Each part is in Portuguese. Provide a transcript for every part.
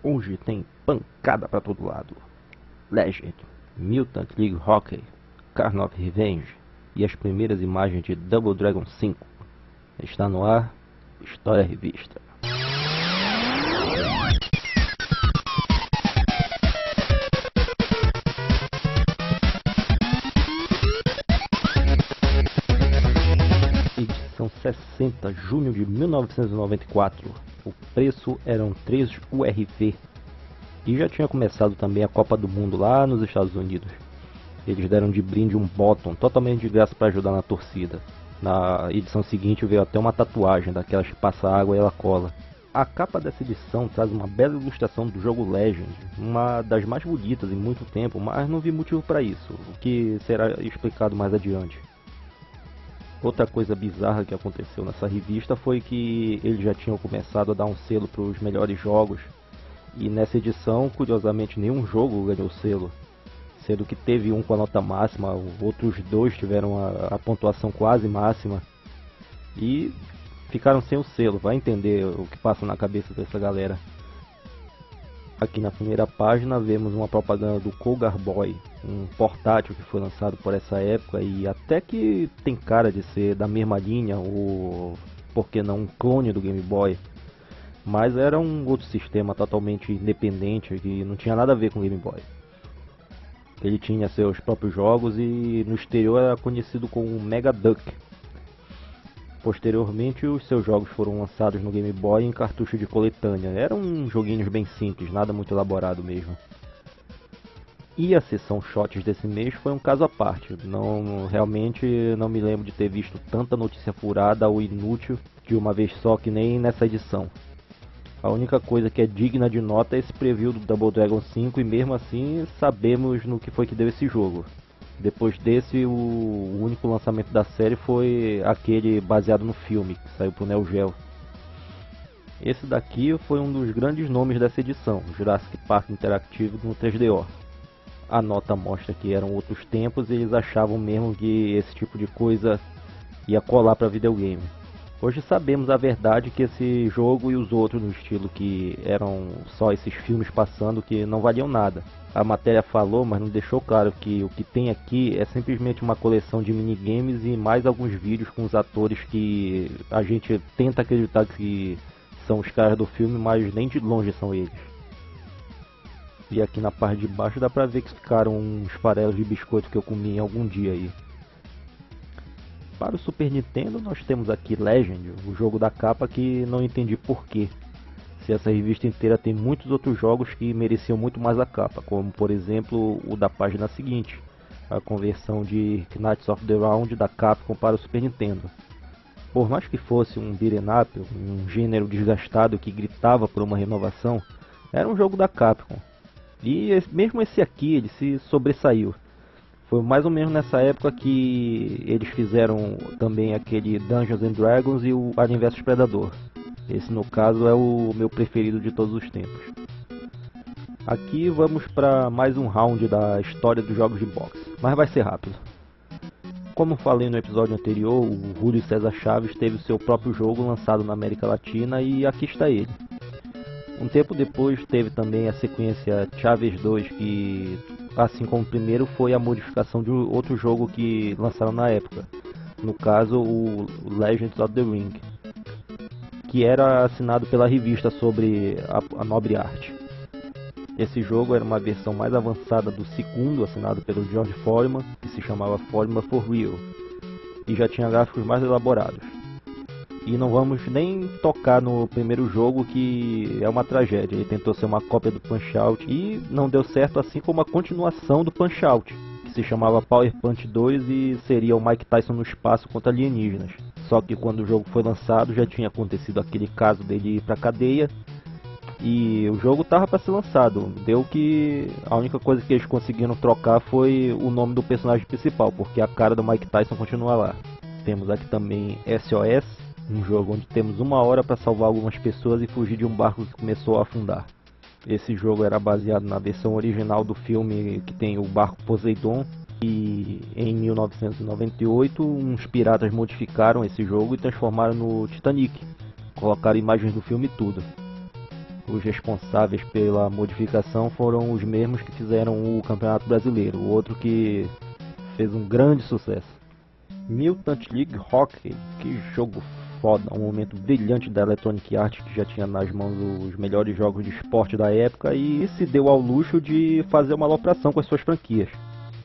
Hoje tem pancada pra todo lado. Legend, Mutant League Hockey, Carn of Revenge e as primeiras imagens de Double Dragon 5. Está no ar, História Revista. Edição 60, junho de 1994. O preço eram 3 URV. E já tinha começado também a Copa do Mundo lá nos Estados Unidos. Eles deram de brinde um bottom totalmente de graça para ajudar na torcida. Na edição seguinte veio até uma tatuagem daquelas que passa água e ela cola. A capa dessa edição traz uma bela ilustração do jogo Legend, uma das mais bonitas em muito tempo, mas não vi motivo para isso, o que será explicado mais adiante. Outra coisa bizarra que aconteceu nessa revista foi que eles já tinham começado a dar um selo para os melhores jogos, e nessa edição, curiosamente, nenhum jogo ganhou selo, sendo que teve um com a nota máxima, outros dois tiveram a pontuação quase máxima, e ficaram sem o selo. Vai entender o que passa na cabeça dessa galera. Aqui na primeira página vemos uma propaganda do Cougar Boy, um portátil que foi lançado por essa época e até que tem cara de ser da mesma linha, ou por que não um clone do Game Boy. Mas era um outro sistema totalmente independente que não tinha nada a ver com o Game Boy. Ele tinha seus próprios jogos e no exterior era conhecido como Mega Duck. Posteriormente, os seus jogos foram lançados no Game Boy em cartucho de coletânea. Eram joguinhos bem simples, nada muito elaborado mesmo. E a sessão Shots desse mês foi um caso à parte. Realmente não me lembro de ter visto tanta notícia furada ou inútil de uma vez só que nem nessa edição. A única coisa que é digna de nota é esse preview do Double Dragon 5 e mesmo assim sabemos no que foi que deu esse jogo. Depois desse, o único lançamento da série foi aquele baseado no filme, que saiu pro Neo Geo. Esse daqui foi um dos grandes nomes dessa edição, Jurassic Park Interactive no 3DO. A nota mostra que eram outros tempos e eles achavam mesmo que esse tipo de coisa ia colar para videogame. Hoje sabemos a verdade que esse jogo e os outros no estilo que eram só esses filmes passando que não valiam nada. A matéria falou, mas não deixou claro que o que tem aqui é simplesmente uma coleção de minigames e mais alguns vídeos com os atores que a gente tenta acreditar que são os caras do filme, mas nem de longe são eles. E aqui na parte de baixo dá pra ver que ficaram uns farelos de biscoito que eu comi em algum dia aí. Para o Super Nintendo nós temos aqui Legend, o jogo da capa que não entendi porquê. Se essa revista inteira tem muitos outros jogos que mereciam muito mais a capa, como por exemplo o da página seguinte, a conversão de Knights of the Round da Capcom para o Super Nintendo. Por mais que fosse um beat'em up, um gênero desgastado que gritava por uma renovação, era um jogo da Capcom. E mesmo esse aqui ele se sobressaiu. Foi mais ou menos nessa época que eles fizeram também aquele Dungeons and Dragons e o Alien vs Predador. Esse no caso é o meu preferido de todos os tempos. Aqui vamos para mais um round da história dos jogos de boxe, mas vai ser rápido. Como falei no episódio anterior, o Julio César Chaves teve o seu próprio jogo lançado na América Latina e aqui está ele. Um tempo depois teve também a sequência Chaves 2, que assim como o primeiro foi a modificação de outro jogo que lançaram na época, no caso o Legends of the Ring, que era assinado pela revista sobre a nobre arte. Esse jogo era uma versão mais avançada do segundo, assinado pelo George Foreman, que se chamava Foreman for Real, e já tinha gráficos mais elaborados. E não vamos nem tocar no primeiro jogo, que é uma tragédia. Ele tentou ser uma cópia do Punch-Out e não deu certo, assim como a continuação do Punch-Out, que se chamava Power Punch 2 e seria o Mike Tyson no espaço contra alienígenas. Só que quando o jogo foi lançado já tinha acontecido aquele caso dele ir pra cadeia e o jogo tava para ser lançado. Deu que a única coisa que eles conseguiram trocar foi o nome do personagem principal, porque a cara do Mike Tyson continua lá. Temos aqui também SOS, um jogo onde temos uma hora para salvar algumas pessoas e fugir de um barco que começou a afundar. Esse jogo era baseado na versão original do filme que tem o barco Poseidon, e em 1998 uns piratas modificaram esse jogo e transformaram no Titanic, colocaram imagens do filme e tudo. Os responsáveis pela modificação foram os mesmos que fizeram o Campeonato Brasileiro, o outro que fez um grande sucesso. Mutant League Hockey, que jogo foda, um momento brilhante da Electronic Arts, que já tinha nas mãos os melhores jogos de esporte da época e se deu ao luxo de fazer uma alopração com as suas franquias.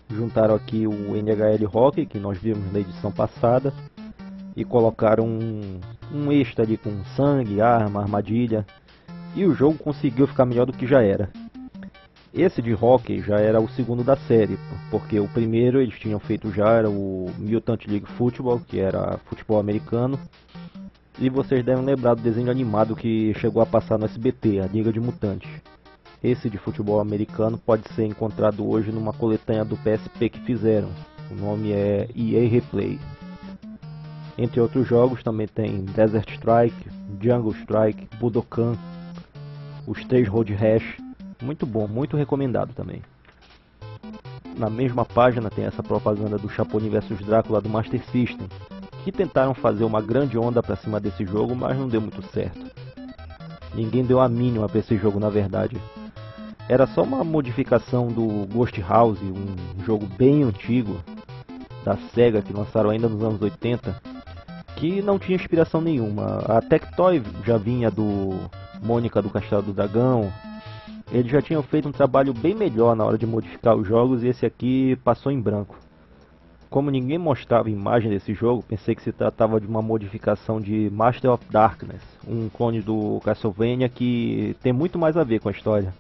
Juntaram aqui o NHL Hockey, que nós vimos na edição passada, e colocaram um extra ali com sangue, arma, armadilha, e o jogo conseguiu ficar melhor do que já era. Esse de hockey já era o segundo da série, porque o primeiro eles tinham feito já era o Mutant League Football, que era futebol americano, e vocês devem lembrar do desenho animado que chegou a passar no SBT, a Liga de Mutantes. Esse de futebol americano pode ser encontrado hoje numa coletânea do PSP que fizeram, o nome é EA Replay. Entre outros jogos também tem Desert Strike, Jungle Strike, Budokan, os 3 Road Rash, muito bom, muito recomendado também. Na mesma página tem essa propaganda do Chapolin vs Drácula do Master System, que tentaram fazer uma grande onda pra cima desse jogo, mas não deu muito certo. Ninguém deu a mínima pra esse jogo na verdade. Era só uma modificação do Ghost House, um jogo bem antigo da Sega que lançaram ainda nos anos 80, que não tinha inspiração nenhuma. A Tectoy já vinha do Mônica do Castelo do Dragão. Eles já tinham feito um trabalho bem melhor na hora de modificar os jogos e esse aqui passou em branco. Como ninguém mostrava imagem desse jogo, pensei que se tratava de uma modificação de Master of Darkness, um clone do Castlevania que tem muito mais a ver com a história.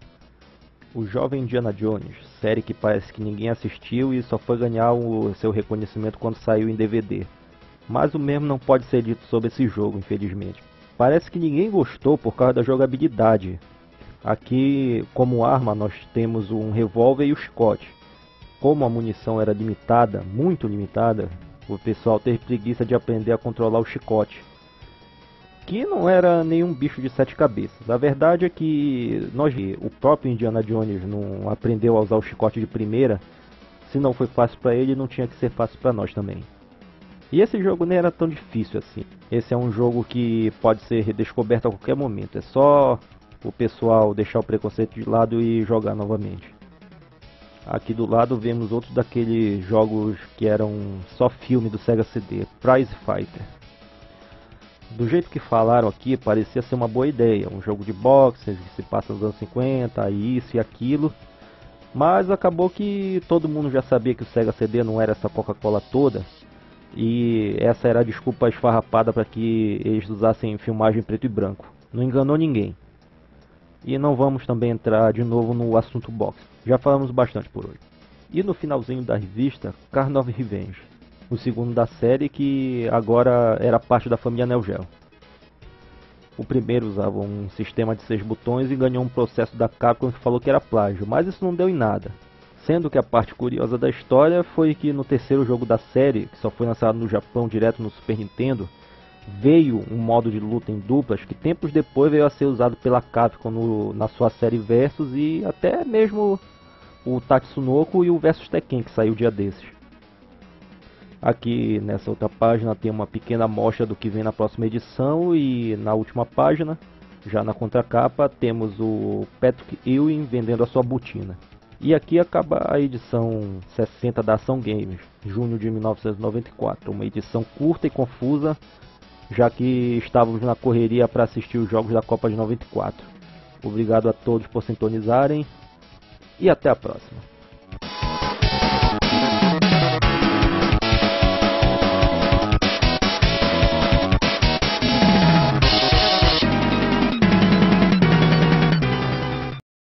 O Jovem Indiana Jones, série que parece que ninguém assistiu e só foi ganhar o seu reconhecimento quando saiu em DVD. Mas o mesmo não pode ser dito sobre esse jogo, infelizmente. Parece que ninguém gostou por causa da jogabilidade. Aqui, como arma, nós temos um revólver e o chicote. Como a munição era limitada, muito limitada, o pessoal teve preguiça de aprender a controlar o chicote, que não era nenhum bicho de 7 cabeças. A verdade é que o próprio Indiana Jones não aprendeu a usar o chicote de primeira. Se não foi fácil para ele, não tinha que ser fácil para nós também. E esse jogo nem era tão difícil assim. Esse é um jogo que pode ser redescoberto a qualquer momento. É só o pessoal deixar o preconceito de lado e jogar novamente. Aqui do lado vemos outros daqueles jogos que eram só filme do Sega CD, Prize Fighter. Do jeito que falaram aqui, parecia ser uma boa ideia, um jogo de boxe que se passa nos anos 50, isso e aquilo. Mas acabou que todo mundo já sabia que o Sega CD não era essa Coca-Cola toda. E essa era a desculpa esfarrapada para que eles usassem filmagem preto e branco. Não enganou ninguém. E não vamos também entrar de novo no assunto boxe. Já falamos bastante por hoje. E no finalzinho da revista, Carn of Revenge, o segundo da série que agora era parte da família Neo Geo. O primeiro usava um sistema de 6 botões e ganhou um processo da Capcom que falou que era plágio, mas isso não deu em nada. Sendo que a parte curiosa da história foi que no terceiro jogo da série, que só foi lançado no Japão direto no Super Nintendo, veio um modo de luta em duplas que tempos depois veio a ser usado pela Capcom na sua série Versus e até mesmo o Tatsunoko e o Versus Tekken que saiu dia desses. Aqui nessa outra página tem uma pequena amostra do que vem na próxima edição e na última página, já na contracapa, temos o Patrick Ewing vendendo a sua botina. E aqui acaba a edição 60 da Ação Games, junho de 1994, uma edição curta e confusa, já que estávamos na correria para assistir os jogos da Copa de 94. Obrigado a todos por sintonizarem e até a próxima.